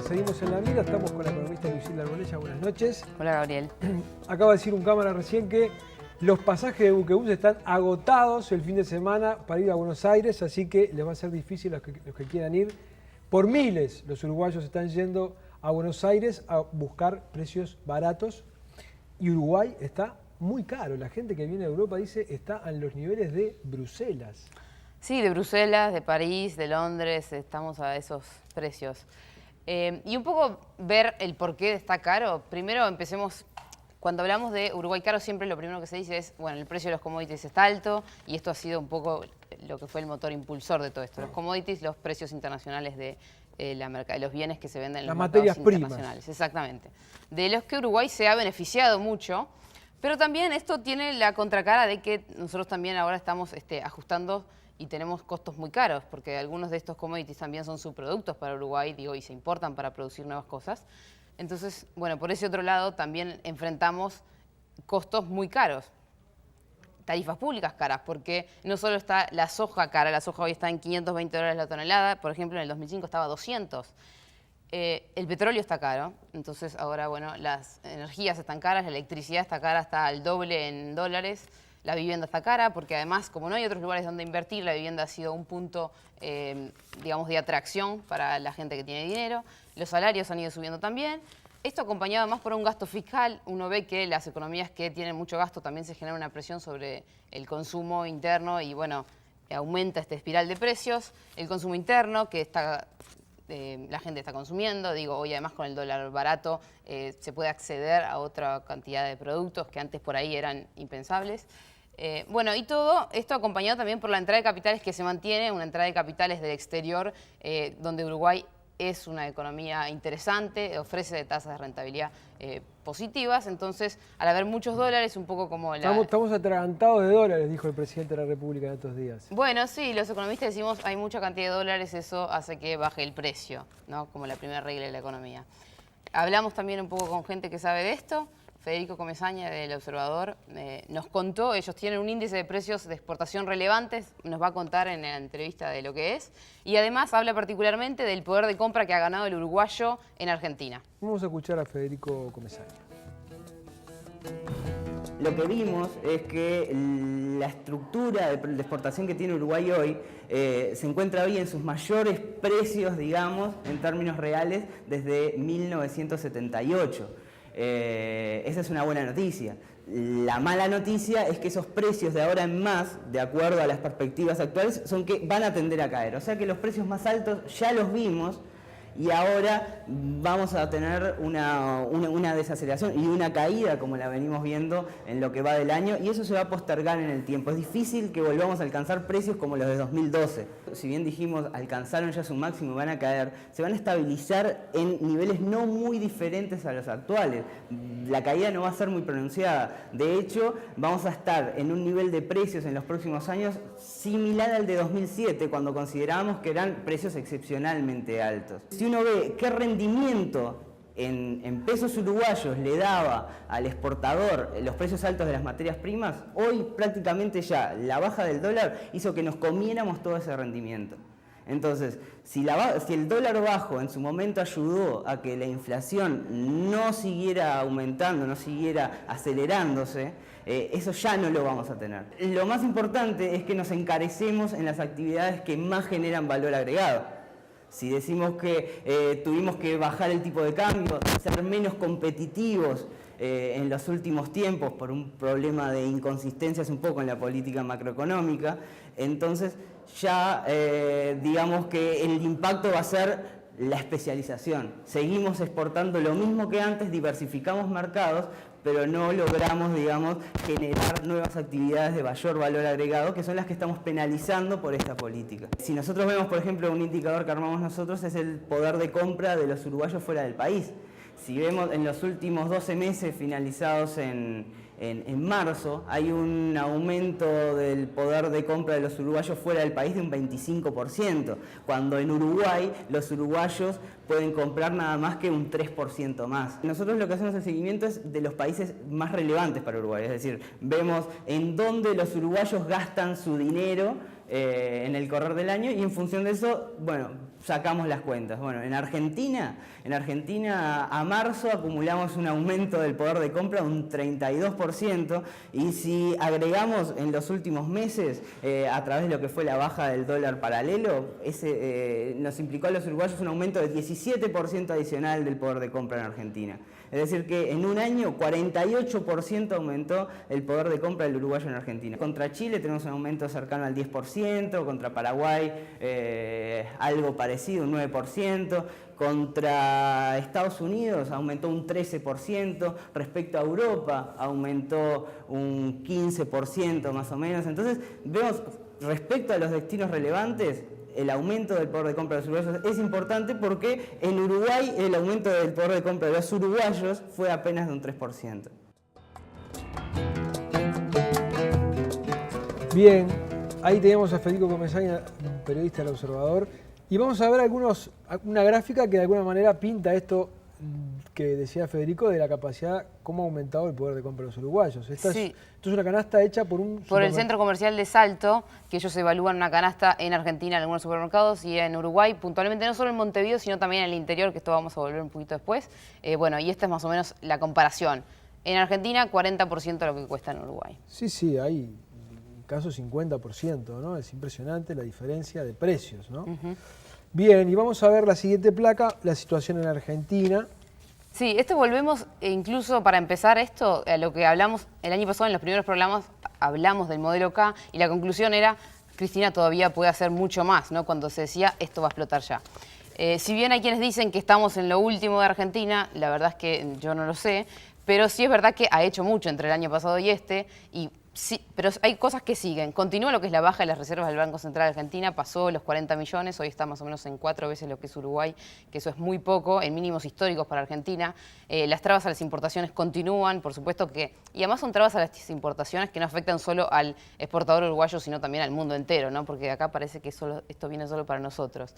seguimos en la vida, estamos con la economista Luisilda Arbolella. Buenas noches. Hola, Gabriel. Acaba de decir un cámara recién que los pasajes de buquebús están agotados el fin de semana para ir a Buenos Aires, así que les va a ser difícil los que quieran ir. Por miles los uruguayos están yendo a Buenos Aires a buscar precios baratos y Uruguay está muy caro. La gente que viene de Europa dice está en los niveles de Bruselas. Sí, de Bruselas, de París, de Londres, estamos a esos precios. Y un poco ver el por qué está caro. Primero empecemos, cuando hablamos de Uruguay caro, siempre lo primero que se dice es, bueno, el precio de los commodities está alto y esto ha sido un poco lo que fue el motor impulsor de todo esto. Los commodities, los precios internacionales de los bienes que se venden en los mercados internacionales. Exactamente. De los que Uruguay se ha beneficiado mucho, pero también esto tiene la contracara de que nosotros también ahora estamos ajustando y tenemos costos muy caros, porque algunos de estos commodities también son subproductos para Uruguay, digo, y se importan para producir nuevas cosas. Entonces, bueno, por ese otro lado también enfrentamos costos muy caros. Tarifas públicas caras, porque no solo está la soja cara, la soja hoy está en $520 la tonelada, por ejemplo, en el 2005 estaba 200. El petróleo está caro, entonces ahora, bueno, las energías están caras, la electricidad está cara, está al doble en dólares. La vivienda está cara porque además, como no hay otros lugares donde invertir, la vivienda ha sido un punto, digamos, de atracción para la gente que tiene dinero. Los salarios han ido subiendo también. Esto acompañado más por un gasto fiscal. Uno ve que las economías que tienen mucho gasto también se genera una presión sobre el consumo interno y, bueno, aumenta esta espiral de precios. El consumo interno, que la gente está consumiendo, digo, hoy además con el dólar barato se puede acceder a otra cantidad de productos que antes por ahí eran impensables. Bueno, y todo esto acompañado también por la entrada de capitales que se mantiene, una entrada de capitales del exterior, donde Uruguay es una economía interesante, ofrece tasas de rentabilidad positivas, entonces al haber muchos dólares, un poco como Estamos atragantados de dólares, dijo el presidente de la República en estos días. Bueno, sí, los economistas decimos hay mucha cantidad de dólares, eso hace que baje el precio, ¿no? Como la primera regla de la economía. Hablamos también un poco con gente que sabe de esto. Federico Comesaña, del Observador, nos contó, ellos tienen un índice de precios de exportación relevantes, nos va a contar en la entrevista de lo que es, y además habla particularmente del poder de compra que ha ganado el uruguayo en Argentina. Vamos a escuchar a Federico Comesaña. Lo que vimos es que la estructura de exportación que tiene Uruguay hoy se encuentra hoy en sus mayores precios, digamos, en términos reales, desde 1978. Esa es una buena noticia. La mala noticia es que esos precios de ahora en más, de acuerdo a las perspectivas actuales, son que van a tender a caer. O sea que los precios más altos ya los vimos y ahora vamos a tener una desaceleración y una caída, como la venimos viendo en lo que va del año, y eso se va a postergar en el tiempo. Es difícil que volvamos a alcanzar precios como los de 2012. Si bien dijimos alcanzaron ya su máximo y van a caer, se van a estabilizar en niveles no muy diferentes a los actuales. La caída no va a ser muy pronunciada. De hecho, vamos a estar en un nivel de precios en los próximos años similar al de 2007, cuando considerábamos que eran precios excepcionalmente altos. Si uno ve qué rendimiento en pesos uruguayos le daba al exportador los precios altos de las materias primas, hoy prácticamente ya la baja del dólar hizo que nos comiéramos todo ese rendimiento. Entonces, si el dólar bajo en su momento ayudó a que la inflación no siguiera aumentando, no siguiera acelerándose, eso ya no lo vamos a tener. Lo más importante es que nos encarecemos en las actividades que más generan valor agregado. Si decimos que tuvimos que bajar el tipo de cambio, ser menos competitivos en los últimos tiempos por un problema de inconsistencias un poco en la política macroeconómica, entonces ya digamos que el impacto va a ser la especialización. Seguimos exportando lo mismo que antes, diversificamos mercados, pero no logramos, digamos, generar nuevas actividades de mayor valor agregado, que son las que estamos penalizando por esta política. Si nosotros vemos, por ejemplo, un indicador que armamos nosotros, es el poder de compra de los uruguayos fuera del país. Si vemos en los últimos 12 meses finalizados en marzo, hay un aumento del poder de compra de los uruguayos fuera del país de un 25%, cuando en Uruguay los uruguayos pueden comprar nada más que un 3% más. Nosotros lo que hacemos el seguimiento es de los países más relevantes para Uruguay, es decir, vemos en dónde los uruguayos gastan su dinero en el correr del año y en función de eso, bueno, sacamos las cuentas. Bueno, en Argentina a marzo acumulamos un aumento del poder de compra de un 32% y si agregamos en los últimos meses a través de lo que fue la baja del dólar paralelo, nos implicó a los uruguayos un aumento de 17% adicional del poder de compra en Argentina. Es decir que en un año 48% aumentó el poder de compra del uruguayo en Argentina. Contra Chile tenemos un aumento cercano al 10%, contra Paraguay algo parecido, un 9%, contra Estados Unidos aumentó un 13%, respecto a Europa aumentó un 15% más o menos. Entonces vemos, respecto a los destinos relevantes, el aumento del poder de compra de los uruguayos es importante porque en Uruguay el aumento del poder de compra de los uruguayos fue apenas de un 3%. Bien, ahí tenemos a Federico Comesaña, periodista del Observador, y vamos a ver una gráfica que de alguna manera pinta esto que decía Federico de la capacidad, cómo ha aumentado el poder de compra de los uruguayos. Esto es una canasta hecha por el Centro Comercial de Salto, que ellos evalúan una canasta en Argentina en algunos supermercados y en Uruguay, puntualmente no solo en Montevideo, sino también en el interior, que esto vamos a volver un poquito después. Bueno, y esta es más o menos la comparación. En Argentina, 40% de lo que cuesta en Uruguay. Sí, hay casos 50%, ¿no? Es impresionante la diferencia de precios, ¿no? Bien, y vamos a ver la siguiente placa, la situación en Argentina. Sí, volvemos, incluso para empezar esto, a lo que hablamos el año pasado en los primeros programas, hablamos del modelo K y la conclusión era, Cristina todavía puede hacer mucho más, ¿no? Cuando se decía, esto va a explotar ya. Si bien hay quienes dicen que estamos en lo último de Argentina, la verdad es que yo no lo sé, pero sí es verdad que ha hecho mucho entre el año pasado y y sí, pero hay cosas que siguen. Continúa lo que es la baja de las reservas del Banco Central de Argentina, pasó los 40 millones, hoy está más o menos en 4 veces lo que es Uruguay, que eso es muy poco, en mínimos históricos para Argentina. Las trabas a las importaciones continúan, por supuesto que, y además son trabas a las importaciones que no afectan solo al exportador uruguayo, sino también al mundo entero, ¿no? Porque acá parece que esto viene solo para nosotros.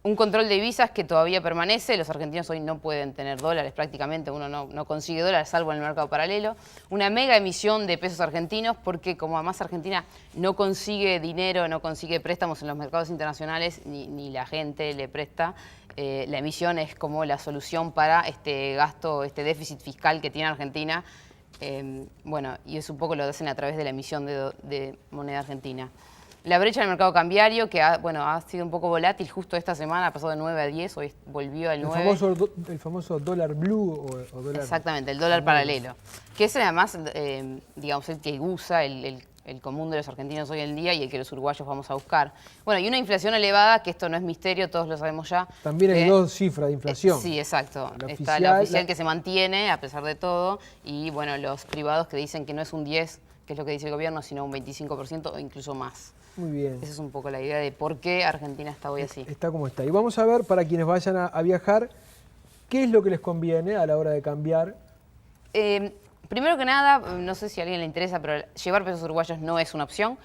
Un control de divisas que todavía permanece, los argentinos hoy no pueden tener dólares prácticamente, uno no consigue dólares salvo en el mercado paralelo. Una mega emisión de pesos argentinos porque como además Argentina no consigue dinero, no consigue préstamos en los mercados internacionales, ni la gente le presta, la emisión es como la solución para este gasto, este déficit fiscal que tiene Argentina. Bueno, y es un poco lo que hacen a través de la emisión de moneda argentina. La brecha en el mercado cambiario, que ha sido un poco volátil, justo esta semana pasó de 9 a 10, hoy volvió al 9. El famoso dólar blue o dólar... Exactamente, el dólar paralelo. Que es además, digamos, el que usa el común de los argentinos hoy en día y el que los uruguayos vamos a buscar. Bueno, y una inflación elevada, que esto no es misterio, todos lo sabemos ya. También hay 2 cifras de inflación. Sí, exacto. Está la oficial que se mantiene a pesar de todo y, bueno, los privados que dicen que no es un 10, que es lo que dice el gobierno, sino un 25% o incluso más. Muy bien. Esa es un poco la idea de por qué Argentina está hoy así. Está como está. Y vamos a ver, para quienes vayan a viajar, qué es lo que les conviene a la hora de cambiar. Primero que nada, no sé si a alguien le interesa, pero llevar pesos uruguayos no es una opción.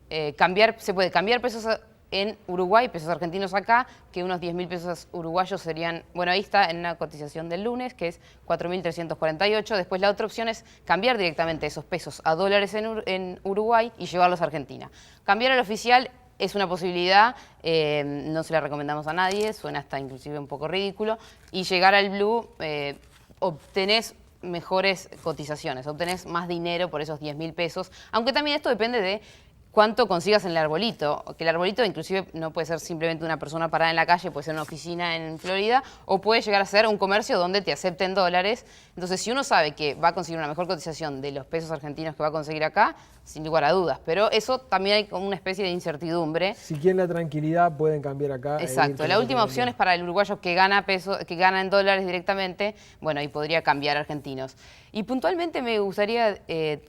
Se puede cambiar pesos en Uruguay, pesos argentinos acá, que unos 10.000 pesos uruguayos serían, bueno, ahí está en una cotización del lunes, que es 4.348. Después la otra opción es cambiar directamente esos pesos a dólares en Uruguay y llevarlos a Argentina. Cambiar al oficial es una posibilidad, no se la recomendamos a nadie, suena hasta inclusive un poco ridículo. Y llegar al blue, obtenés mejores cotizaciones, obtenés más dinero por esos 10.000 pesos, aunque también esto depende de cuánto consigas en el arbolito, que el arbolito inclusive no puede ser simplemente una persona parada en la calle, puede ser una oficina en Florida o puede llegar a ser un comercio donde te acepten dólares. Entonces, si uno sabe que va a conseguir una mejor cotización de los pesos argentinos que va a conseguir acá, sin lugar a dudas, pero eso también hay como una especie de incertidumbre. Si quieren la tranquilidad, pueden cambiar acá. Exacto, la última opción es para el uruguayo que gana en dólares directamente, bueno, y podría cambiar a argentinos. Y puntualmente me gustaría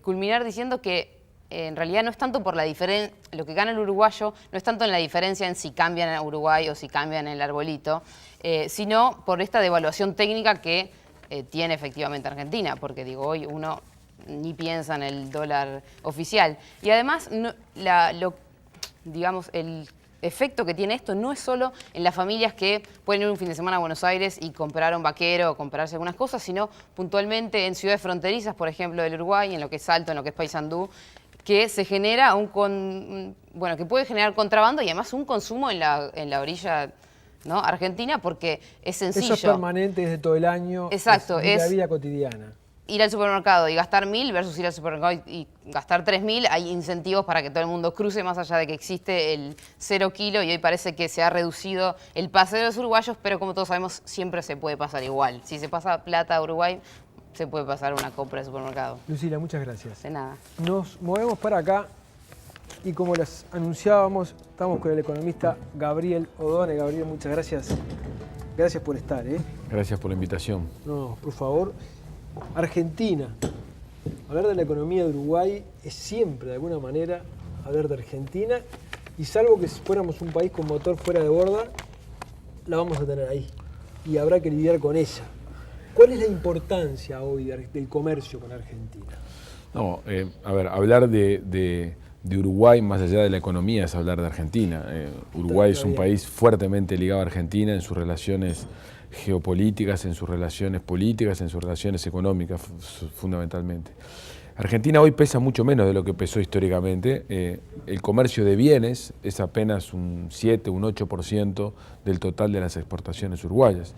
culminar diciendo que en realidad no es tanto por la diferencia, lo que gana el uruguayo no es tanto en la diferencia en si cambian a Uruguay o si cambian el arbolito, sino por esta devaluación técnica que tiene efectivamente Argentina, porque digo, hoy uno ni piensa en el dólar oficial. Y además, digamos, el efecto que tiene esto no es solo en las familias que pueden ir un fin de semana a Buenos Aires y comprar un vaquero o comprarse algunas cosas, sino puntualmente en ciudades fronterizas, por ejemplo, del Uruguay, en lo que es Salto, en lo que es Paysandú, que se genera un bueno, que puede generar contrabando y además un consumo en la orilla, ¿no?, argentina, porque es sencillo. Eso es permanente desde todo el año. Exacto, es la vida cotidiana. Ir al supermercado y gastar 1.000 versus ir al supermercado y gastar 3.000, hay incentivos para que todo el mundo cruce, más allá de que existe el 0 kilo y hoy parece que se ha reducido el paseo de los uruguayos, pero como todos sabemos, siempre se puede pasar igual. Si se pasa plata a Uruguay, se puede pasar una compra de supermercado. Lucila, muchas gracias. De nada. Nos movemos para acá y como les anunciábamos, estamos con el economista Gabriel Odone. Gabriel, muchas gracias. Gracias por estar. Gracias por la invitación. No, por favor. Argentina. Hablar de la economía de Uruguay es siempre, de alguna manera, hablar de Argentina. Y salvo que si fuéramos un país con motor fuera de borda, la vamos a tener ahí. Y habrá que lidiar con ella. ¿Cuál es la importancia hoy del comercio con Argentina? No, a ver, hablar de Uruguay más allá de la economía es hablar de Argentina. Uruguay es un país fuertemente ligado a Argentina en sus relaciones geopolíticas, en sus relaciones políticas, en sus relaciones económicas fundamentalmente. Argentina hoy pesa mucho menos de lo que pesó históricamente. El comercio de bienes es apenas un 7, un 8% del total de las exportaciones uruguayas.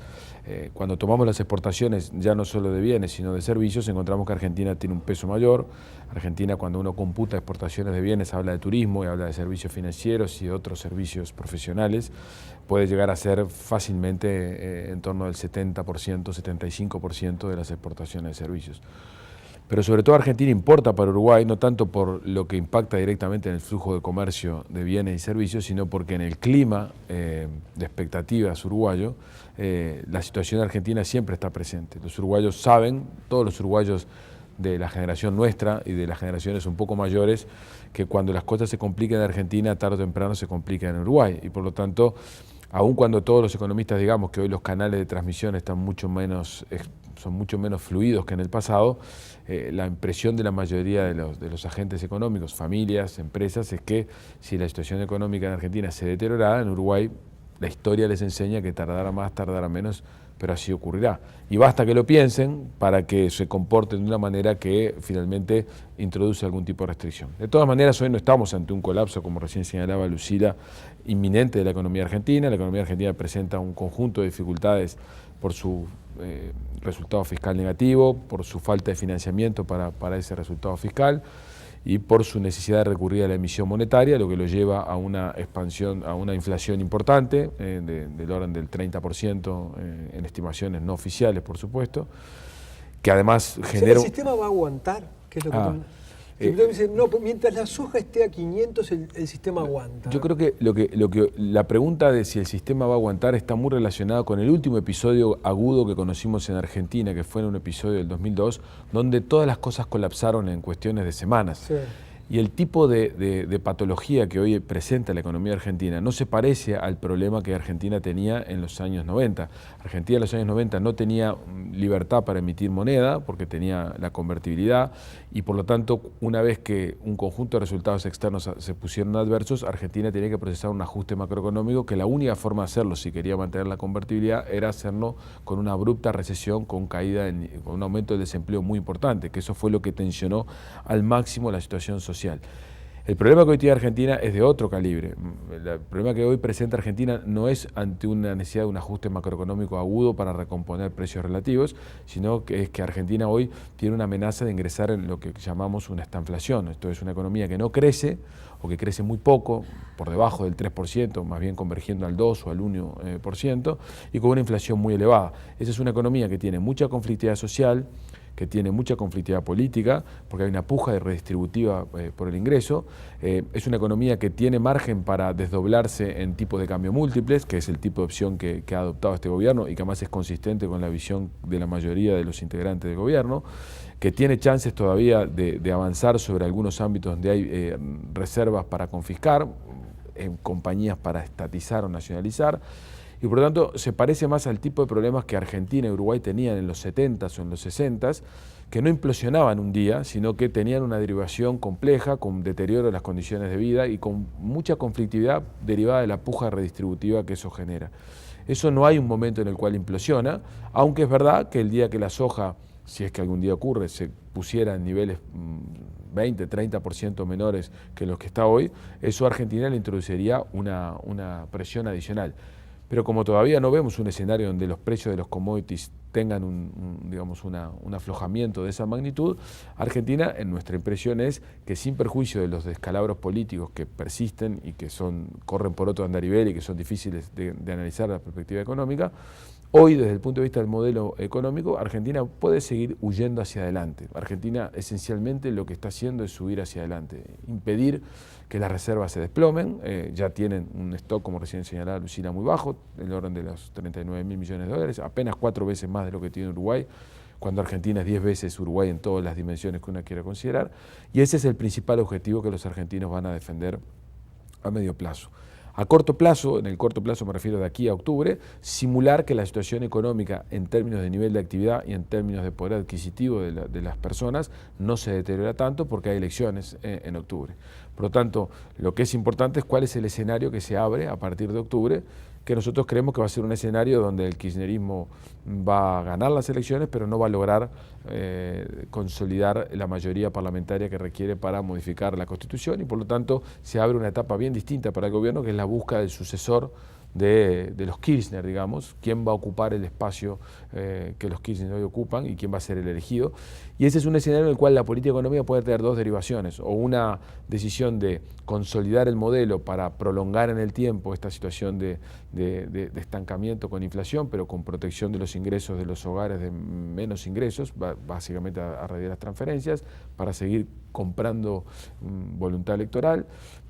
Cuando tomamos las exportaciones ya no solo de bienes, sino de servicios, encontramos que Argentina tiene un peso mayor. Argentina, cuando uno computa exportaciones de bienes, habla de turismo y habla de servicios financieros y de otros servicios profesionales. Puede llegar a ser fácilmente en torno del 70%, 75% de las exportaciones de servicios. Pero sobre todo Argentina importa para Uruguay, no tanto por lo que impacta directamente en el flujo de comercio de bienes y servicios, sino porque en el clima de expectativas uruguayo, la situación argentina siempre está presente. Los uruguayos saben, todos los uruguayos de la generación nuestra y de las generaciones un poco mayores, que cuando las cosas se complican en Argentina, tarde o temprano se complican en Uruguay. Y por lo tanto, aun cuando todos los economistas digamos que hoy los canales de transmisión están son mucho menos fluidos que en el pasado, la impresión de la mayoría de los agentes económicos, familias, empresas, es que si la situación económica en Argentina se deteriorara, en Uruguay la historia les enseña que tardará más, tardará menos, pero así ocurrirá. Y basta que lo piensen para que se comporten de una manera que finalmente introduce algún tipo de restricción. De todas maneras, hoy no estamos ante un colapso, como recién señalaba Lucila, inminente de la economía argentina. La economía argentina presenta un conjunto de dificultades por su resultado fiscal negativo, por su falta de financiamiento para ese resultado fiscal y por su necesidad de recurrir a la emisión monetaria, lo que lo lleva a una expansión, a una inflación importante, del orden del 30% en estimaciones no oficiales, por supuesto, que además genera... ¿El sistema va a aguantar? ¿Qué es lo que dicen, no, mientras la soja esté a 500, el sistema aguanta. Yo creo que la pregunta de si el sistema va a aguantar está muy relacionada con el último episodio agudo que conocimos en Argentina, que fue en un episodio del 2002, donde todas las cosas colapsaron en cuestiones de semanas. Sí. Y el tipo de patología que hoy presenta la economía argentina no se parece al problema que Argentina tenía en los años 90. Argentina en los años 90 no tenía libertad para emitir moneda porque tenía la convertibilidad y por lo tanto una vez que un conjunto de resultados externos se pusieron adversos, Argentina tenía que procesar un ajuste macroeconómico que la única forma de hacerlo si quería mantener la convertibilidad era hacerlo con una abrupta recesión, con con un aumento del desempleo muy importante, que eso fue lo que tensionó al máximo la situación social. El problema que hoy tiene Argentina es de otro calibre. El problema que hoy presenta Argentina no es ante una necesidad de un ajuste macroeconómico agudo para recomponer precios relativos, sino que es que Argentina hoy tiene una amenaza de ingresar en lo que llamamos una estanflación. Esto es una economía que no crece o que crece muy poco, por debajo del 3%, más bien convergiendo al 2 o al 1%, y con una inflación muy elevada. Esa es una economía que tiene mucha conflictividad social, que tiene mucha conflictividad política, porque hay una puja redistributiva por el ingreso. Es una economía que tiene margen para desdoblarse en tipos de cambio múltiples, que es el tipo de opción que ha adoptado este gobierno y que además es consistente con la visión de la mayoría de los integrantes del gobierno, que tiene chances todavía de avanzar sobre algunos ámbitos donde hay reservas para confiscar, compañías para estatizar o nacionalizar, y por lo tanto se parece más al tipo de problemas que Argentina y Uruguay tenían en los 70s o en los 60s, que no implosionaban un día, sino que tenían una derivación compleja, con deterioro de las condiciones de vida y con mucha conflictividad derivada de la puja redistributiva que eso genera. Eso no hay un momento en el cual implosiona, aunque es verdad que el día que la soja si es que algún día ocurre, se pusiera en niveles 20, 30% menores que los que está hoy, eso a Argentina le introduciría una presión adicional. Pero como todavía no vemos un escenario donde los precios de los commodities tengan un aflojamiento de esa magnitud, Argentina, en nuestra impresión es que sin perjuicio de los descalabros políticos que persisten y que corren por otro andarivel y que son difíciles de analizar desde la perspectiva económica, hoy, desde el punto de vista del modelo económico, Argentina puede seguir huyendo hacia adelante. Argentina, esencialmente, lo que está haciendo es subir hacia adelante, impedir que las reservas se desplomen. Ya tienen un stock, como recién señalaba Lucila, muy bajo, del orden de los 39.000 millones de dólares, apenas 4 veces más de lo que tiene Uruguay, cuando Argentina es 10 veces Uruguay en todas las dimensiones que uno quiera considerar. Y ese es el principal objetivo que los argentinos van a defender a medio plazo. A corto plazo, en el corto plazo me refiero de aquí a octubre, simular que la situación económica en términos de nivel de actividad y en términos de poder adquisitivo de las personas no se deteriora tanto porque hay elecciones en octubre. Por lo tanto, lo que es importante es cuál es el escenario que se abre a partir de octubre, que nosotros creemos que va a ser un escenario donde el kirchnerismo va a ganar las elecciones, pero no va a lograr consolidar la mayoría parlamentaria que requiere para modificar la Constitución, y por lo tanto se abre una etapa bien distinta para el gobierno, que es la búsqueda del sucesor de los Kirchner, digamos, quién va a ocupar el espacio que los Kirchner hoy ocupan y quién va a ser el elegido. Y ese es un escenario en el cual la política económica puede tener dos derivaciones, o una decisión de consolidar el modelo para prolongar en el tiempo esta situación de estancamiento con inflación, pero con protección de los ingresos de los hogares de menos ingresos, básicamente a raíz de las transferencias, para seguir comprando voluntad electoral,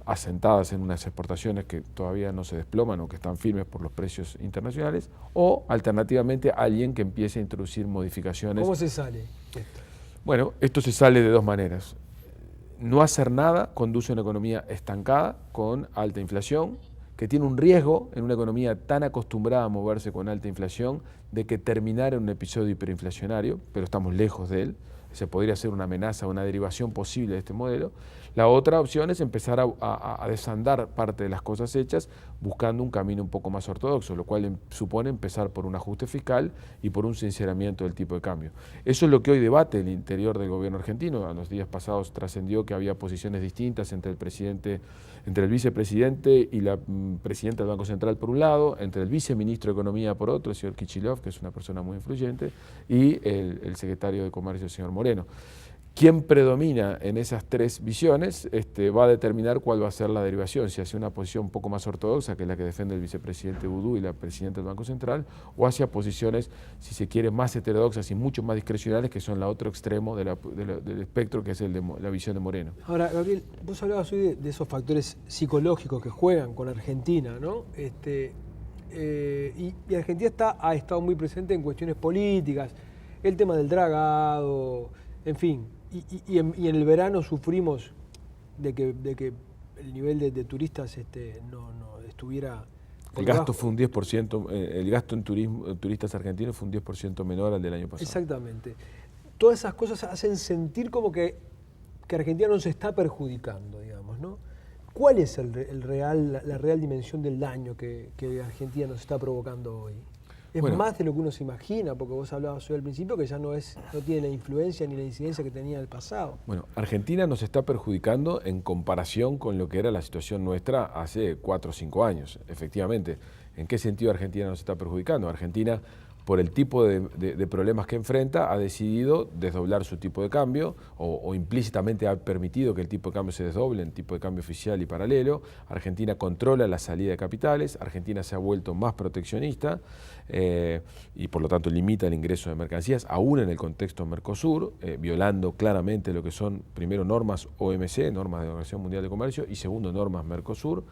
asentadas en unas exportaciones que todavía no se desploman o que están firmes por los precios internacionales, o alternativamente alguien que empiece a introducir modificaciones. ¿Cómo se sale esto? Bueno, esto se sale de dos maneras. No hacer nada conduce a una economía estancada con alta inflación, que tiene un riesgo en una economía tan acostumbrada a moverse con alta inflación de que terminara en un episodio hiperinflacionario, pero estamos lejos de él. Se podría ser una amenaza, una derivación posible de este modelo. La otra opción es empezar a desandar parte de las cosas hechas buscando un camino un poco más ortodoxo, lo cual supone empezar por un ajuste fiscal y por un sinceramiento del tipo de cambio. Eso es lo que hoy debate el interior del gobierno argentino. A los días pasados trascendió que había posiciones distintas entre el vicepresidente y la presidenta del Banco Central por un lado, entre el viceministro de Economía por otro, el señor Kicillof, que es una persona muy influyente, y el secretario de Comercio, el señor Moreno. Quien predomina en esas tres visiones va a determinar cuál va a ser la derivación, si hacia una posición un poco más ortodoxa, que es la que defiende el vicepresidente Boudou y la presidenta del Banco Central, o hacia posiciones, si se quiere, más heterodoxas y mucho más discrecionales, que son el otro extremo del espectro, que es el de la visión de Moreno. Ahora, Gabriel, vos hablabas hoy de esos factores psicológicos que juegan con Argentina, ¿no? Y Argentina ha estado muy presente en cuestiones políticas, el tema del dragado, en fin. Y en el verano sufrimos de que el nivel de turistas no estuviera... El gasto fue un 10%, el gasto en turistas argentinos fue un 10% menor al del año pasado. Exactamente. Todas esas cosas hacen sentir como que Argentina no se está perjudicando, digamos, ¿no? ¿Cuál es la real dimensión del daño que Argentina nos está provocando hoy? Es más de lo que uno se imagina, porque vos hablabas hoy al principio que ya no tiene la influencia ni la incidencia que tenía en el pasado. Bueno, Argentina nos está perjudicando en comparación con lo que era la situación nuestra hace 4 o 5 años, efectivamente. ¿En qué sentido Argentina nos está perjudicando? Argentina, por el tipo de problemas que enfrenta, ha decidido desdoblar su tipo de cambio o implícitamente ha permitido que el tipo de cambio se desdoble en tipo de cambio oficial y paralelo. Argentina controla la salida de capitales, Argentina se ha vuelto más proteccionista y por lo tanto limita el ingreso de mercancías, aún en el contexto Mercosur, violando claramente lo que son, primero, normas OMC, normas de la Organización Mundial de Comercio, y segundo, normas Mercosur.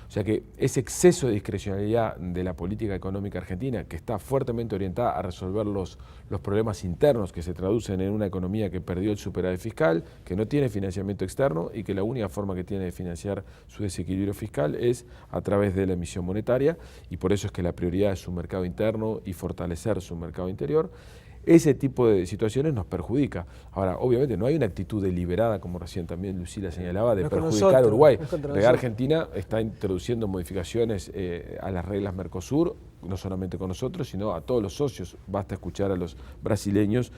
O sea que ese exceso de discrecionalidad de la política económica argentina, que está fuertemente orientada a resolver los problemas internos que se traducen en una economía que perdió el superávit fiscal, que no tiene financiamiento externo y que la única forma que tiene de financiar su desequilibrio fiscal es a través de la emisión monetaria, y por eso es que la prioridad es su mercado interno y fortalecer su mercado interior. ese tipo de situaciones nos perjudica. Ahora, obviamente no hay una actitud deliberada, como recién también Lucila señalaba, de perjudicar a Uruguay. La Argentina está introduciendo modificaciones a las reglas Mercosur, no solamente con nosotros, sino a todos los socios. Basta escuchar a los brasileños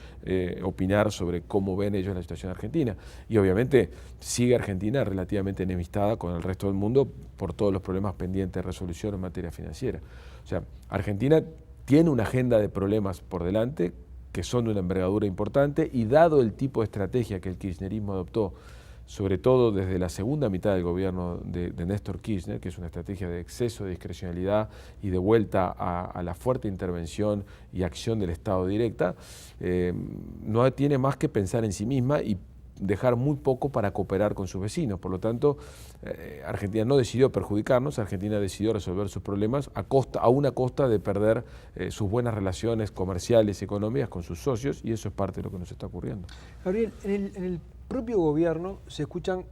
opinar sobre cómo ven ellos la situación argentina. Y obviamente sigue Argentina relativamente enemistada con el resto del mundo por todos los problemas pendientes de resolución en materia financiera. O sea, Argentina tiene una agenda de problemas por delante que son de una envergadura importante, y dado el tipo de estrategia que el kirchnerismo adoptó, sobre todo desde la segunda mitad del gobierno de Néstor Kirchner, que es una estrategia de exceso de discrecionalidad y de vuelta a la fuerte intervención y acción del Estado directa, no tiene más que pensar en sí misma y dejar muy poco para cooperar con sus vecinos. Por lo tanto, Argentina no decidió perjudicarnos, Argentina decidió resolver sus problemas a una costa de perder sus buenas relaciones comerciales y económicas con sus socios, y eso es parte de lo que nos está ocurriendo. Gabriel, en el propio gobierno se escuchan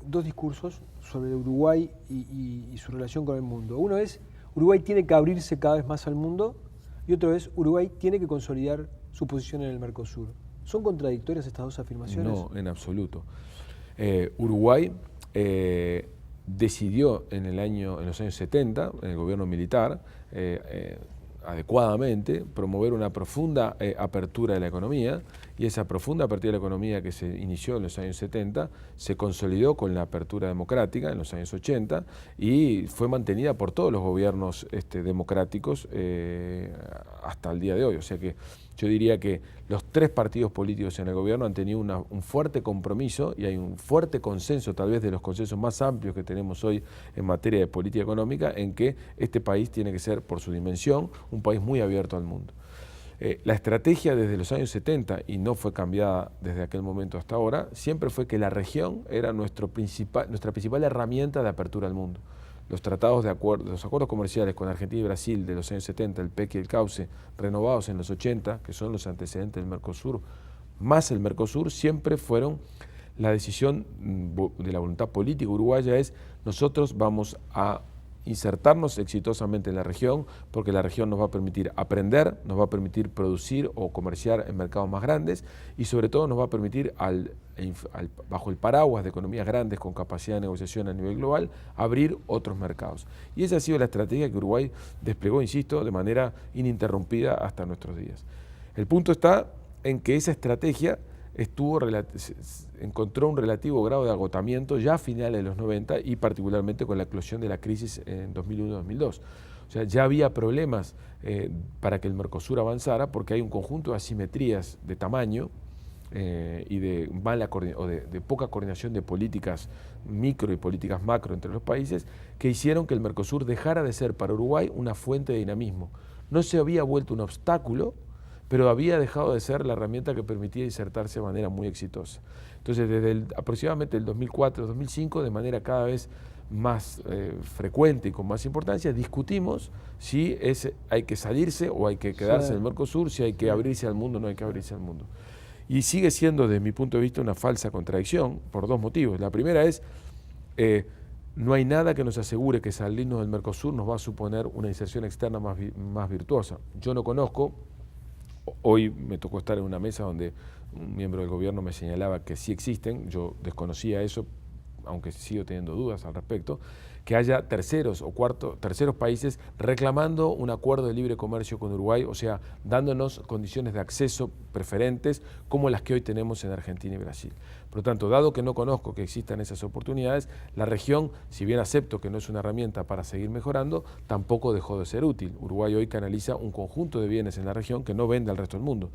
dos discursos sobre Uruguay y su relación con el mundo. Uno es, Uruguay tiene que abrirse cada vez más al mundo, y otro es, Uruguay tiene que consolidar su posición en el Mercosur. ¿Son contradictorias estas dos afirmaciones? No, en absoluto. Uruguay decidió en los años 70, en el gobierno militar, adecuadamente, promover una profunda apertura de la economía, y esa profunda apertura de la economía que se inició en los años 70 se consolidó con la apertura democrática en los años 80 y fue mantenida por todos los gobiernos democráticos hasta el día de hoy. O sea que yo diría que los tres partidos políticos en el gobierno han tenido un fuerte compromiso, y hay un fuerte consenso, tal vez de los consensos más amplios que tenemos hoy en materia de política económica, en que este país tiene que ser, por su dimensión, un país muy abierto al mundo. La estrategia desde los años 70, y no fue cambiada desde aquel momento hasta ahora, siempre fue que la región era nuestra principal herramienta de apertura al mundo. Los los acuerdos comerciales con Argentina y Brasil de los años 70, el PEC y el CAUCE, renovados en los 80, que son los antecedentes del Mercosur, más el Mercosur, siempre fueron la decisión de la voluntad política uruguaya, es nosotros vamos a insertarnos exitosamente en la región, porque la región nos va a permitir aprender, nos va a permitir producir o comerciar en mercados más grandes, y sobre todo nos va a permitir, bajo el paraguas de economías grandes con capacidad de negociación a nivel global, abrir otros mercados. Y esa ha sido la estrategia que Uruguay desplegó, insisto, de manera ininterrumpida hasta nuestros días. El punto está en que esa estrategia encontró un relativo grado de agotamiento ya a finales de los 90, y particularmente con la eclosión de la crisis en 2001-2002. O sea, ya había problemas para que el Mercosur avanzara, porque hay un conjunto de asimetrías de tamaño y de poca coordinación de políticas micro y políticas macro entre los países, que hicieron que el Mercosur dejara de ser para Uruguay una fuente de dinamismo. No se había vuelto un obstáculo, pero había dejado de ser la herramienta que permitía insertarse de manera muy exitosa. Entonces, desde aproximadamente el 2004-2005, de manera cada vez más frecuente y con más importancia, discutimos si hay que salirse o hay que quedarse en el Mercosur, si hay que abrirse al mundo o no hay que abrirse al mundo. Y sigue siendo, desde mi punto de vista, una falsa contradicción por dos motivos. La primera es, no hay nada que nos asegure que salirnos del Mercosur nos va a suponer una inserción externa más virtuosa. Yo no conozco. Hoy me tocó estar en una mesa donde un miembro del gobierno me señalaba que sí existen, yo desconocía eso, aunque sigo teniendo dudas al respecto, que haya terceros países reclamando un acuerdo de libre comercio con Uruguay, o sea, dándonos condiciones de acceso preferentes como las que hoy tenemos en Argentina y Brasil. Por lo tanto, dado que no conozco que existan esas oportunidades, la región, si bien acepto que no es una herramienta para seguir mejorando, tampoco dejó de ser útil. Uruguay hoy canaliza un conjunto de bienes en la región que no vende al resto del mundo.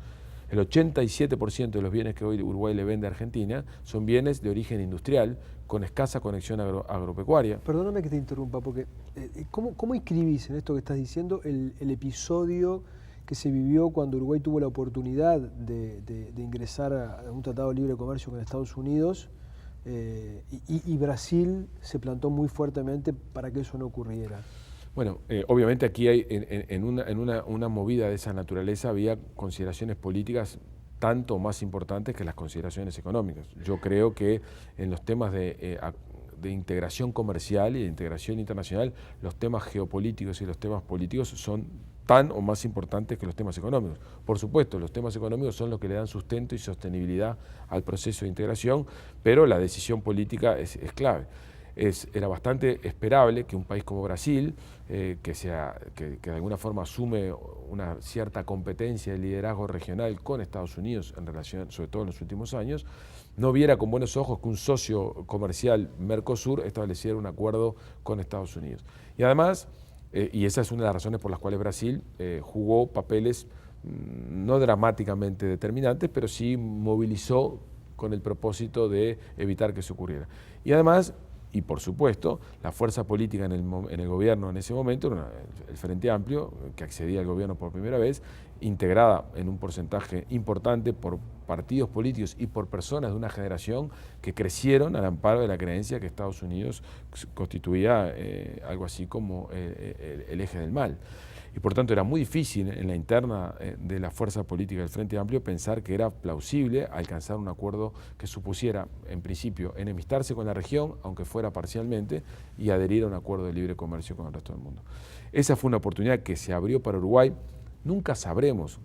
El 87% de los bienes que hoy Uruguay le vende a Argentina son bienes de origen industrial, con escasa conexión agropecuaria. Perdóname que te interrumpa, porque ¿cómo inscribís en esto que estás diciendo el episodio que se vivió cuando Uruguay tuvo la oportunidad de ingresar a un tratado de libre comercio con Estados Unidos y Brasil se plantó muy fuertemente para que eso no ocurriera? Bueno, obviamente aquí hay, en una movida de esa naturaleza había consideraciones políticas tanto más importantes que las consideraciones económicas. Yo creo que en los temas de integración comercial y de integración internacional, los temas geopolíticos y los temas políticos son tan o más importantes que los temas económicos. Por supuesto, los temas económicos son los que le dan sustento y sostenibilidad al proceso de integración, pero la decisión política es clave. Era bastante esperable que un país como Brasil, que de alguna forma asume una cierta competencia de liderazgo regional con Estados Unidos en relación, sobre todo en los últimos años, no viera con buenos ojos que un socio comercial Mercosur estableciera un acuerdo con Estados Unidos. Y además, y esa es una de las razones por las cuales Brasil jugó papeles no dramáticamente determinantes, pero sí movilizó con el propósito de evitar que eso ocurriera. Y además, y por supuesto, la fuerza política en el gobierno en ese momento, el Frente Amplio, que accedía al gobierno por primera vez, integrada en un porcentaje importante por partidos políticos y por personas de una generación que crecieron al amparo de la creencia que Estados Unidos constituía algo así como el eje del mal. Y por tanto era muy difícil en la interna de la fuerza política del Frente Amplio pensar que era plausible alcanzar un acuerdo que supusiera, en principio, enemistarse con la región, aunque fuera parcialmente, y adherir a un acuerdo de libre comercio con el resto del mundo. Esa fue una oportunidad que se abrió para Uruguay. Nunca sabremos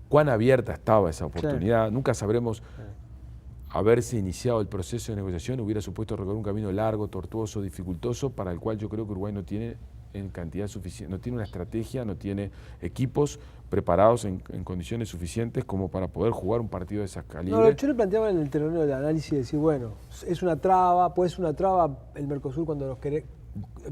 cuán abierta estaba esa oportunidad, nunca sabremos haberse iniciado el proceso de negociación, hubiera supuesto recorrer un camino largo, tortuoso, dificultoso, para el cual yo creo que Uruguay no tiene en cantidad suficiente, no tiene una estrategia, no tiene equipos preparados en condiciones suficientes como para poder jugar un partido de esas calibres. No, yo le planteaba en el terreno del análisis de decir, bueno, es una traba, puede ser una traba el Mercosur cuando nos querés,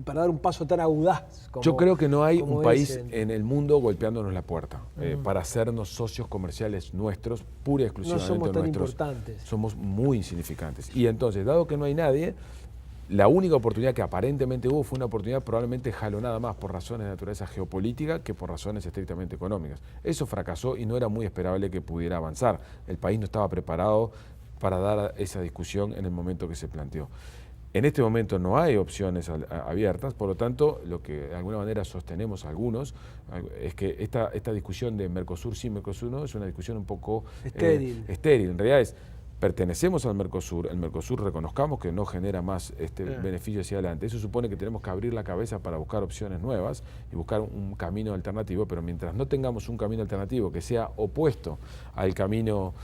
para dar un paso tan audaz. Yo creo que no hay un país en el mundo golpeándonos la puerta para hacernos socios comerciales nuestros, pura y exclusivamente no somos tan nuestros. Importantes. Somos muy insignificantes. Y entonces, dado que no hay nadie, la única oportunidad que aparentemente hubo fue una oportunidad probablemente jalonada más por razones de naturaleza geopolítica que por razones estrictamente económicas. Eso fracasó y no era muy esperable que pudiera avanzar. El país no estaba preparado para dar esa discusión en el momento que se planteó. En este momento no hay opciones abiertas, por lo tanto, lo que de alguna manera sostenemos algunos es que esta discusión de Mercosur sí, Mercosur no, es una discusión un poco estéril. En realidad es, pertenecemos al Mercosur, el Mercosur reconozcamos que no genera más beneficio hacia adelante. Eso supone que tenemos que abrir la cabeza para buscar opciones nuevas y buscar un camino alternativo, pero mientras no tengamos un camino alternativo que sea opuesto al camino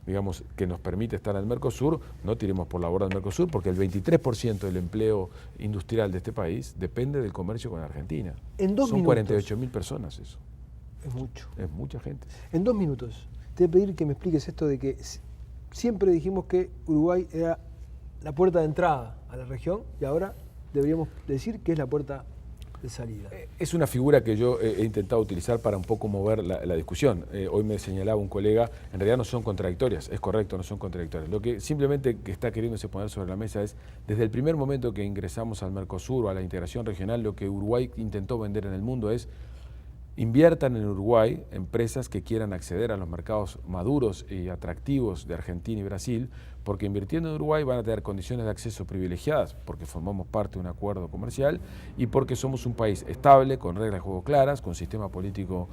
digamos, que nos permite estar en el Mercosur, no tiremos por la borda del Mercosur, porque el 23% del empleo industrial de este país depende del comercio con Argentina. Son 48.000 personas eso. Es mucho. Es mucha gente. En 2 minutos, te voy a pedir que me expliques esto de que siempre dijimos que Uruguay era la puerta de entrada a la región y ahora deberíamos decir que es la puerta de salida. Es una figura que yo he intentado utilizar para un poco mover la discusión. Hoy me señalaba un colega, en realidad no son contradictorias, es correcto, no son contradictorias. Lo que simplemente que está queriéndose poner sobre la mesa es, desde el primer momento que ingresamos al Mercosur o a la integración regional, lo que Uruguay intentó vender en el mundo es: inviertan en Uruguay empresas que quieran acceder a los mercados maduros y atractivos de Argentina y Brasil, porque invirtiendo en Uruguay van a tener condiciones de acceso privilegiadas, porque formamos parte de un acuerdo comercial y porque somos un país estable, con reglas de juego claras, con sistema político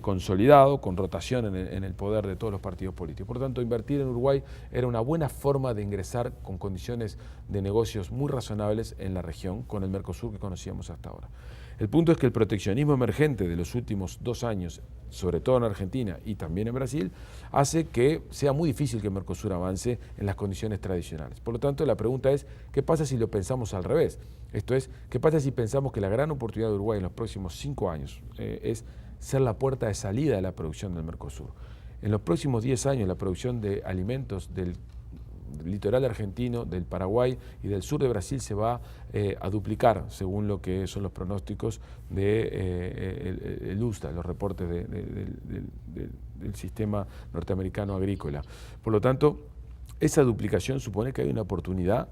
consolidado, con rotación en el poder de todos los partidos políticos. Por lo tanto, invertir en Uruguay era una buena forma de ingresar con condiciones de negocios muy razonables en la región, con el Mercosur que conocíamos hasta ahora. El punto es que el proteccionismo emergente de los últimos 2 años, sobre todo en Argentina y también en Brasil, hace que sea muy difícil que Mercosur avance en las condiciones tradicionales. Por lo tanto, la pregunta es, ¿qué pasa si lo pensamos al revés? Esto es, ¿qué pasa si pensamos que la gran oportunidad de Uruguay en los próximos 5 años es ser la puerta de salida de la producción del Mercosur? En los próximos 10 años, la producción de alimentos del litoral argentino, del Paraguay y del sur de Brasil se va a duplicar, según lo que son los pronósticos de el USDA, los reportes del sistema norteamericano agrícola. Por lo tanto, esa duplicación supone que hay una oportunidad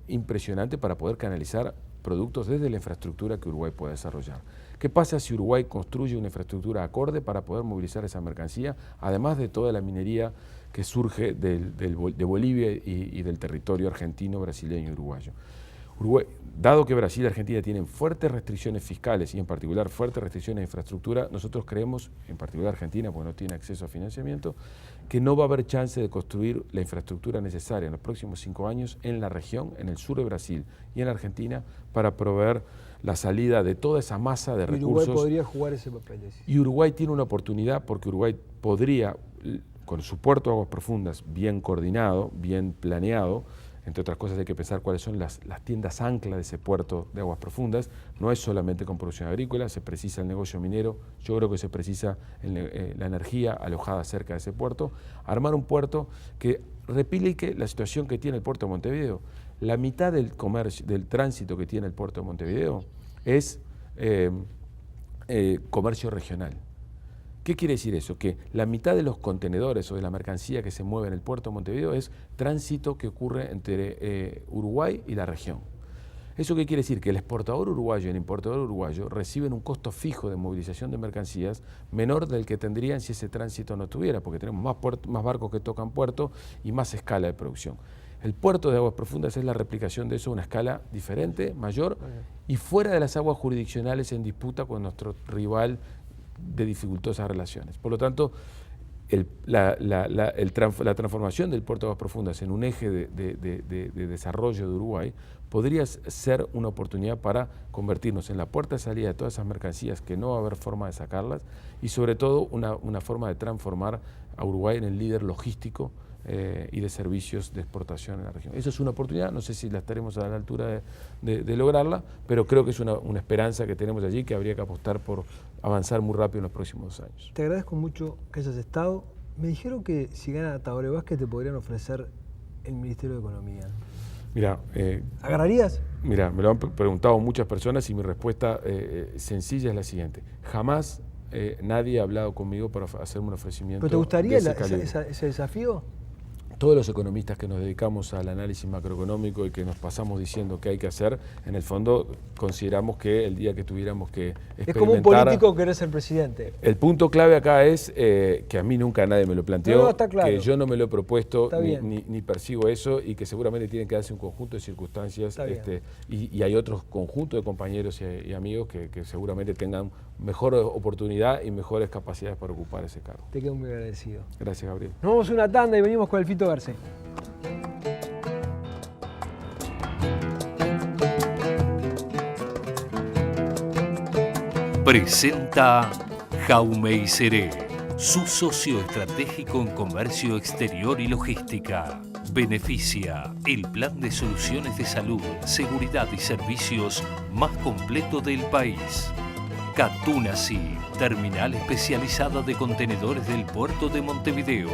impresionante para poder canalizar productos desde la infraestructura que Uruguay puede desarrollar. ¿Qué pasa si Uruguay construye una infraestructura acorde para poder movilizar esa mercancía, además de toda la minería que surge de Bolivia y del territorio argentino, brasileño y uruguayo? Dado que Brasil y Argentina tienen fuertes restricciones fiscales y en particular fuertes restricciones de infraestructura, nosotros creemos, en particular Argentina, porque no tiene acceso a financiamiento, que no va a haber chance de construir la infraestructura necesaria en los próximos 5 años en la región, en el sur de Brasil y en Argentina, para proveer la salida de toda esa masa de Uruguay recursos. podría jugar ese papel. Y Uruguay tiene una oportunidad porque Uruguay podría, con su puerto de aguas profundas bien coordinado, bien planeado, entre otras cosas hay que pensar cuáles son las tiendas ancla de ese puerto de aguas profundas. No es solamente con producción agrícola, se precisa el negocio minero, yo creo que se precisa la energía alojada cerca de ese puerto. Armar un puerto que replique la situación que tiene el puerto de Montevideo. La mitad del comercio, del tránsito que tiene el puerto de Montevideo es comercio regional. ¿Qué quiere decir eso? Que la mitad de los contenedores o de la mercancía que se mueve en el puerto de Montevideo es tránsito que ocurre entre Uruguay y la región. ¿Eso qué quiere decir? Que el exportador uruguayo y el importador uruguayo reciben un costo fijo de movilización de mercancías menor del que tendrían si ese tránsito no estuviera, porque tenemos más barcos que tocan puerto y más escala de producción. El puerto de aguas profundas es la replicación de eso a una escala diferente, mayor, y fuera de las aguas jurisdiccionales en disputa con nuestro rival de dificultosas relaciones. Por lo tanto, la transformación del puerto de aguas profundas en un eje de desarrollo de Uruguay podría ser una oportunidad para convertirnos en la puerta de salida de todas esas mercancías que no va a haber forma de sacarlas y sobre todo una forma de transformar a Uruguay en el líder logístico y de servicios de exportación en la región. Eso es una oportunidad, no sé si la estaremos a la altura de lograrla, pero creo que es una esperanza que tenemos allí, que habría que apostar por avanzar muy rápido en los próximos 2 años. Te agradezco mucho que hayas estado. Me dijeron que si gana Tabaré Vázquez te podrían ofrecer el Ministerio de Economía. Mira, ¿agarrarías? Mira, me lo han preguntado muchas personas y mi respuesta sencilla es la siguiente. Jamás nadie ha hablado conmigo para hacerme un ofrecimiento. ¿Pero te gustaría de ese desafío? Todos los economistas que nos dedicamos al análisis macroeconómico y que nos pasamos diciendo qué hay que hacer, en el fondo consideramos que el día que tuviéramos que experimentar... Es como un político querer ser presidente. El punto clave acá es que a mí nunca nadie me lo planteó, no, está claro. Que yo no me lo he propuesto ni percibo eso y que seguramente tienen que darse un conjunto de circunstancias y hay otros conjuntos de compañeros y amigos que seguramente tengan mejor oportunidad y mejores capacidades para ocupar ese cargo. Te quedo muy agradecido. Gracias, Gabriel. Nos vamos a una tanda y venimos con el Fito Garcés. Presenta Jaume Iseré, su socio estratégico en comercio exterior y logística. Beneficia el plan de soluciones de salud, seguridad y servicios más completo del país. Catunasi, terminal especializada de contenedores del puerto de Montevideo.